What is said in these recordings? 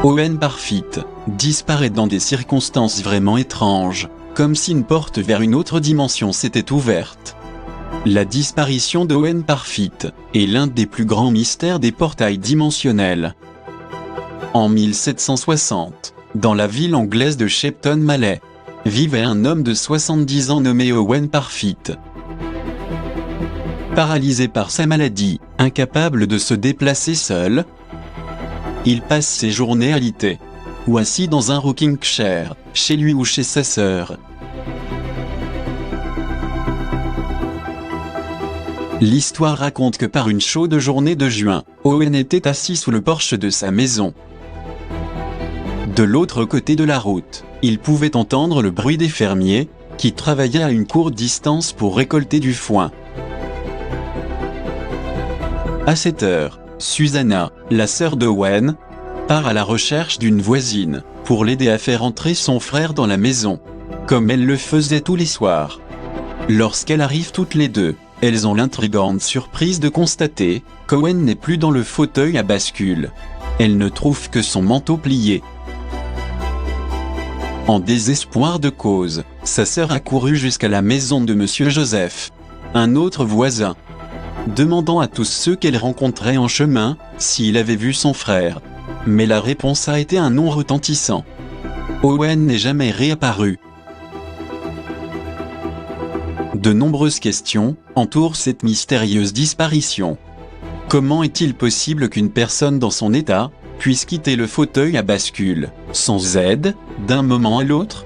Owen Parfitt disparaît dans des circonstances vraiment étranges, comme si une porte vers une autre dimension s'était ouverte. La disparition de Owen Parfitt est l'un des plus grands mystères des portails dimensionnels. En 1760, dans la ville anglaise de Shepton Mallet, vivait un homme de 70 ans nommé Owen Parfitt. Paralysé par sa maladie, incapable de se déplacer seul, il passe ses journées alité, ou assis dans un rocking chair, chez lui ou chez sa sœur. L'histoire raconte que par une chaude journée de juin, Owen était assis sous le porche de sa maison. De l'autre côté de la route, il pouvait entendre le bruit des fermiers, qui travaillaient à une courte distance pour récolter du foin. À cette heure, Susanna, la sœur d'Owen, part à la recherche d'une voisine, pour l'aider à faire entrer son frère dans la maison, comme elle le faisait tous les soirs. Lorsqu'elles arrivent toutes les deux, elles ont l'intrigante surprise de constater qu'Owen n'est plus dans le fauteuil à bascule. Elles ne trouvent que son manteau plié. En désespoir de cause, sa sœur a couru jusqu'à la maison de Monsieur Joseph, un autre voisin, demandant à tous ceux qu'elle rencontrait en chemin s'il avait vu son frère. Mais la réponse a été un non retentissant. Owen n'est jamais réapparu. De nombreuses questions entourent cette mystérieuse disparition. Comment est-il possible qu'une personne dans son état puisse quitter le fauteuil à bascule, sans aide, d'un moment à l'autre?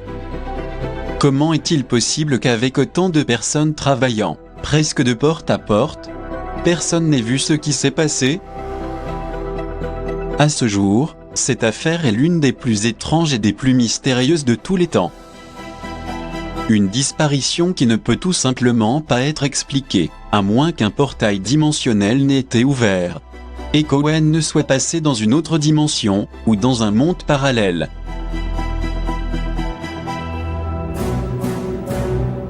Comment est-il possible qu'avec autant de personnes travaillant, presque de porte à porte, personne n'ait vu ce qui s'est passé? À ce jour, cette affaire est l'une des plus étranges et des plus mystérieuses de tous les temps. Une disparition qui ne peut tout simplement pas être expliquée, à moins qu'un portail dimensionnel n'ait été ouvert, et qu'Owen ne soit passé dans une autre dimension, ou dans un monde parallèle.